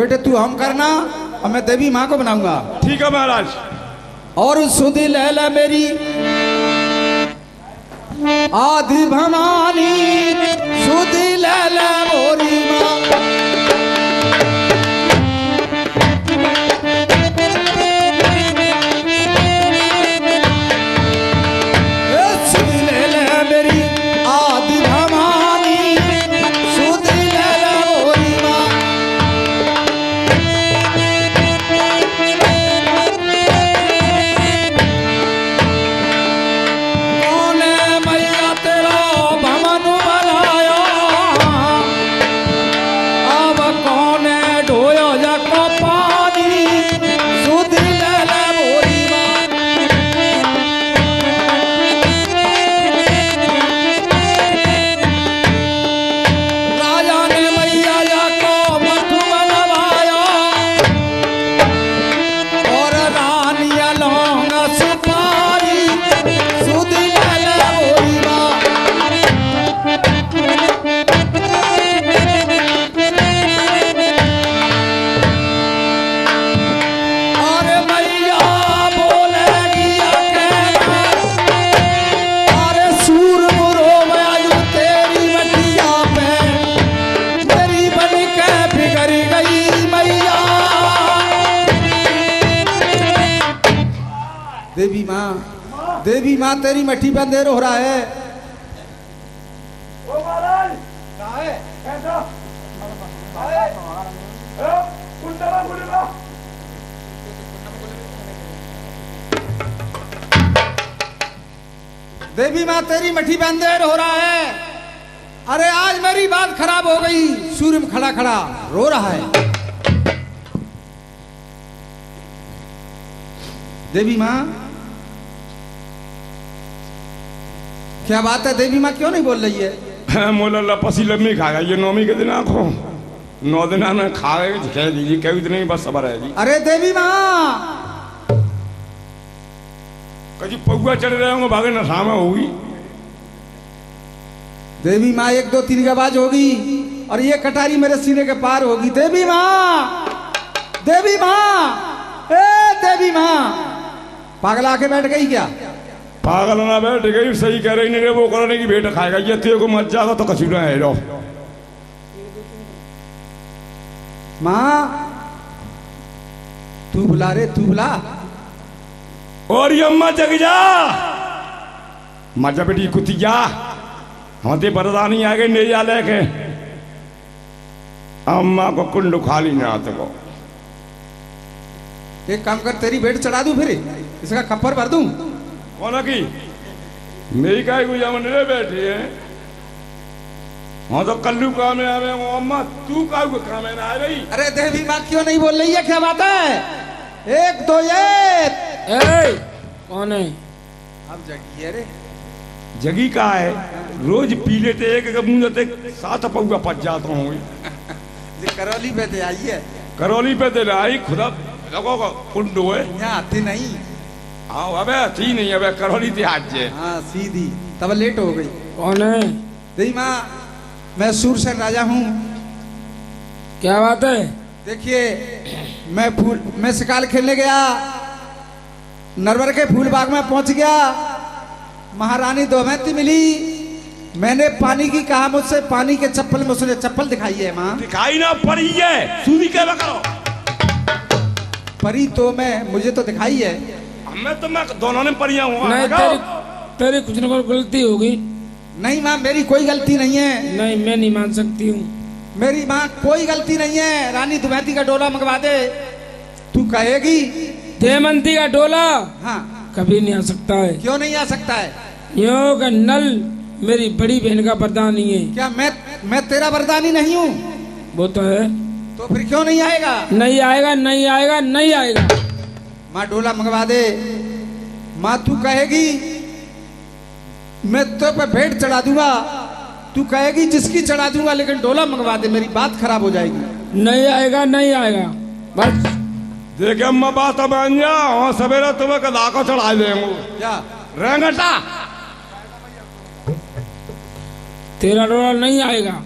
बेटे तू हम करना और मैं देवी माँ को बनाऊंगा। ठीक है महाराज। और सुधी लैला मेरी आदि भवानी, सुधी लैला मोरी माँ। सुधी लैला मेरी आदि भवानी, सुधी लैला मोरी माँ। कौन है मैया तेरा भवन बनाया, अब कौन है ढोया जाको पानी, सुधी लैला मोरी माँ। राजा ने मैया जाको मठ बनवाया, और रानिया लौंग सुपारी, सुधी लैला मोरी माँ। अरे मैया बोलेगी अकेला, अरे सूर मुरो मैं आयु तेरी मटिया पे, मेरी बन के बिगड़ गई मैया। देवी माँ, देवी माँ तेरी मट्टी पे अंधेर हो रहा है। ओ महाराज क्या है? कैसा कुंडला कुंडला देवी माँ तेरी मट्टी पे अंधेर हो रहा है। अरे आज मेरी बात खराब हो गई। सूर्य में खड़ा खड़ा रो रहा है। देवी माँ क्या बात है? देवी माँ क्यों नहीं बोल रही है? मोला लपसी लम्बी खा गई ये नौमी के दिन आखो 9 दिन में खा गए कह दीजिए कभी इतनी बस सबर है जी। अरे देवी माँ, कभी पौआ चढ़ रहे होंगे भागे नशा में होगी। देवी माँ 1 2 3 की आवाज होगी और ये कटारी मेरे सीने के पार होगी। देवी माँ, देवी माँ, ए देवी माँ, पागल आके बैठ गई क्या? पागल ना बैठ गई, सही कह रही नहीं रे, वो करने की भेंट खाएगा ये तेरे को मत जाएगा तो कछु ना है रो। माँ तू बुला रे, तू बुला। और ये अम्मा जग जा मजा बेटी कुतिया हमारे बरदानी आ गए नेजा लेके अम्मा को कुंड खाली ना आते को। एक काम कर, तेरी भेंट चढ़ा दूं फिर इसका खप्पर भर दूं। कौन की मेरी काय को जमन रे बैठी है। हाँ तो कल्लू काम में आ रहे हो अम्मा, तू का काम में आ रही। अरे देवी माँ क्यों नहीं बोल रही है? क्या बात है? 1 2 ए, कौन है? अब जगी है रे। जगी का है रोज पी लेते एक मुंह देते 7 पौआ पच जाता हूँ। करौली पे ते आई है। करौली पे दे आई खुदा लगो कुंड हुए यहाँ आती नहीं। हाँ अबे थी नहीं अबे करौली थी आज जे। हाँ सीधी, तब लेट हो गई। कौन है? देवी माँ मैं सूरसेन राजा हूँ। क्या बात है? देखिए मैं शिकार खेलने गया, नरवर के फूल बाग में पहुंच गया। महारानी दमयंती मिली, मैंने पानी की कहा, मुझसे पानी के चप्पल में उसने चप्पल दिखाई है। माँ दिखाई ना पड़ी है सूदी क्या करो परी तो मुझे तो दिखाई है। मैं तो मैं दोनों ने परियां हुआ नहीं, तेरी कुछ न कुछ गलती होगी। नहीं माँ मेरी कोई गलती नहीं है। नहीं, मैं नहीं मान सकती हूँ। मेरी माँ कोई गलती नहीं है। रानी दमयंती का डोला मंगवा दे। तू कहेगी दमयंती का डोला हाँ कभी नहीं आ सकता है। क्यों नहीं आ सकता है? यो का नल मेरी बड़ी बहन का वरदान नहीं है। क्या मैं तेरा वरदानी नहीं हूँ? वो तो है। तो फिर क्यों नहीं आएगा? नहीं आएगा, नहीं आएगा, नहीं आएगा। माँ डोला मंगवा दे। माँ तू कहेगी मैं तो पे भेंट चढ़ा दूंगा, तू कहेगी जिसकी चढ़ा दूंगा, लेकिन डोला मंगवा दे, मेरी बात खराब हो जाएगी। नहीं आएगा, नहीं आएगा बस। देखे अम्मा बात मान जा और सवेरा तुम्हें कदा को चढ़ा देंगे। क्या रेंगटा तेरा डोला नहीं आएगा।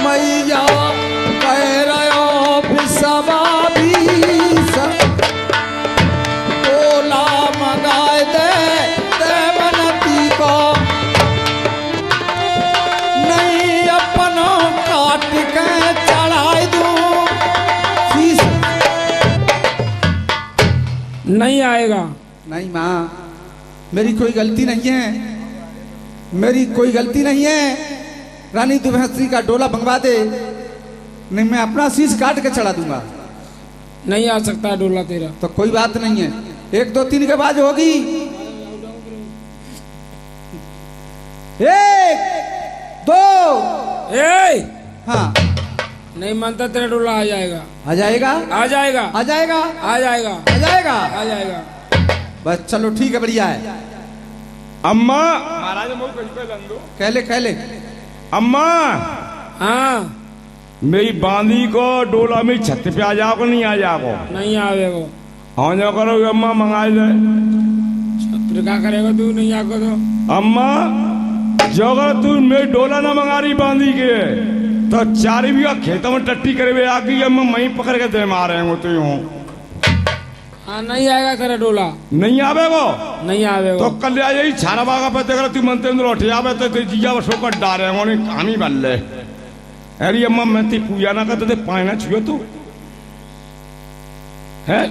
मैया कह रहो फिसवा भी डोला मंगाए दे मनती को नहीं अपनों काट के चढ़ाई दूं शीश। नहीं आएगा। नहीं माँ, मेरी कोई गलती नहीं है, मेरी कोई गलती नहीं है। रानी दुभैंसरी का डोला मंगवा दे, नहीं मैं अपना शीश काट के चढ़ा दूंगा। नहीं आ सकता डोला तेरा। तो कोई बात नहीं है, 1 2 3 के बाद होगी। 1 2 ए हाँ नहीं मानता तेरा डोला आ जाएगा। आ जाएगा, आ जाएगा, आ जाएगा, आ जाएगा, आ जाएगा, आ जाएगा। बस चलो ठीक है, बढ़िया है। अम्मा महाराज मुझे कहीं पे लंदो कह ले अम्मा हाँ मेरी बांदी को डोला में छत पे आ जाओ नहीं आ जाओ। नहीं आवेगा। हाँ जा करो अम्मा मंगाए दे। फिर क्या करेगा तू नहीं आको तो? अम्मा जो अगर तू मेरी डोला ना मंगा रही बांदी के तो 4 बीघा खेतों में टट्टी करे आके अम्मा मई पकड़ के दे मारे हो तो यूं। हाँ नहीं आएगा तेरा डोला। नहीं आवे वो नहीं आवेगा। तो कल आ यही छाना बागा पे देख तू मनते अंदर उठ जावे तो जीजा वो शोकर डारे होने काम ही बन ले। अरे अम्मा मैं ती पूजा ना करते पाए ना छुयो तू है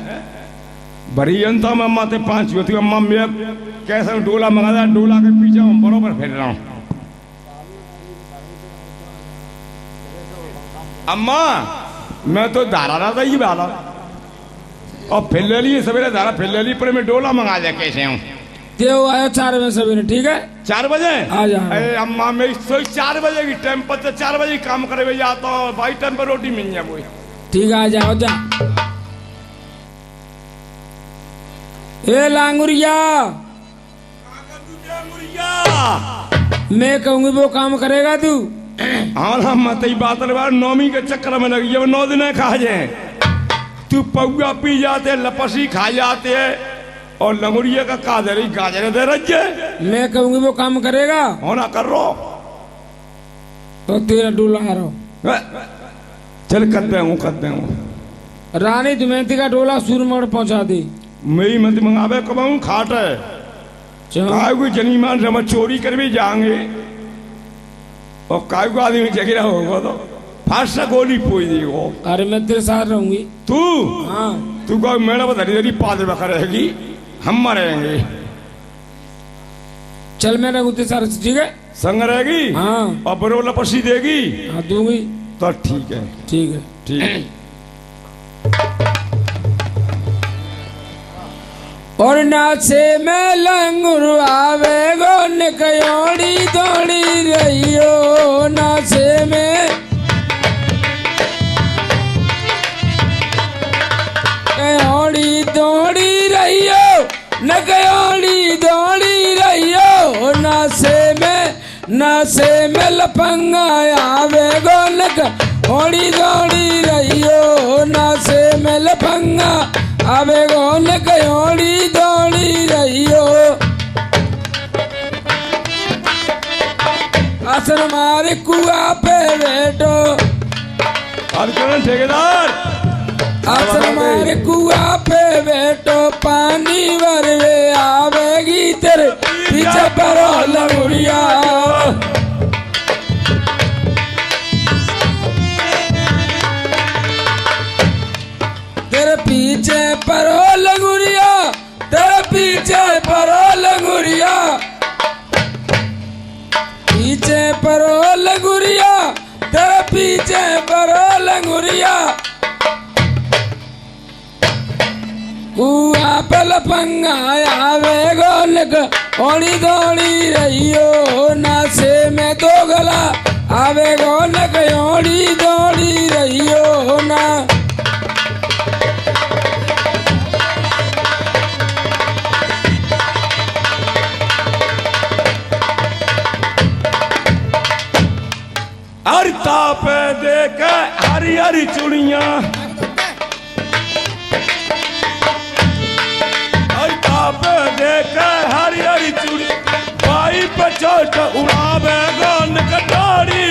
बड़ी जनता में अम्मा ते 5 छुयो थी। अम्मा मैं कैसे डोला मंगा था, डोला के पीछे हम बरोबर फिर रहा हूँ। अम्मा मैं तो धारा रहा था ये वाला और फिर ले ली सवेरे धारा फिर ले ली पर मैं डोला मंगा दे कैसे हूँ। देव आया 4 बजे सवेरे, ठीक है 4 बजे आ जा। अरे अम्मा मैं 4 बजे की टाइम पर तो 4 बजे काम करे जाता हूँ भाई, टाइम पर रोटी मिल जाए वो। ठीक है आ जाओ जा। ए लांगुरिया मैं कहूंगी वो काम करेगा तू। हाँ मत ही बात बार 9वीं के चक्कर में लगी, जब 9 दिन खा जाए तू पौआ पी जाते लपसी खा जाते और लंगुरिया का कादर गाजर दे रजे। मैं कहूंगी वो काम करेगा होना कर रो तो तेरा डोला आ रहा। चल करते हूँ रानी दुमैती का डोला सूरमढ़ पहुंचा दी। मेरी मत मंगावे कमाऊं खाट है कोई जनीमान से चोरी कर भी जाएंगे और काय को आदमी जगह होगा तो फांस से गोली पोई दी वो। अरे मैं तेरे साथ रहूंगी। तू हाँ तू कहो मेरा बता धरी पाद रहेगी हम मरेंगे। चल मैं रहूं तेरे साथ, ठीक है संग रहेगी हाँ और बरोला पसी देगी हाँ दूंगी। तो ठीक है ठीक है ठीक है। और नाचे में लंगुर आवे गो निकयोड़ी दौड़ी रहियो। नाचे में कयोड़ी दौड़ी रहियो, नकयोड़ी दौड़ी रहियो। नाचे में लफंगा आवे गो नकयोड़ी दौड़ी रहियो। नाचे में लफंगा आवे गो नकयोड़ी दौड़ी रहियो। असर मारे कुआ पे बैठो और कौन ठेकेदार असर मारे कुआ पे बैठो पानी भरवे आवेगी तेरे पीछे परो लंगुरिया। तेरे पीछे परो लंगुरिया, तेरे पीछे परो लंगुरिया, पीछे परो लंगुरिया, तेरे पीछे परो लंगुरिया। कुआ पे लफंगा आवे गोलक ओड़ी दौड़ी रहियो। नासे में दो गला आवे गोलक ओड़ी दौड़ी रहियो ना। हर ताप देख हरी हरी चुड़िया देख हरी हरी चूड़ी बाई पे चोट उड़ावे गन कटारी।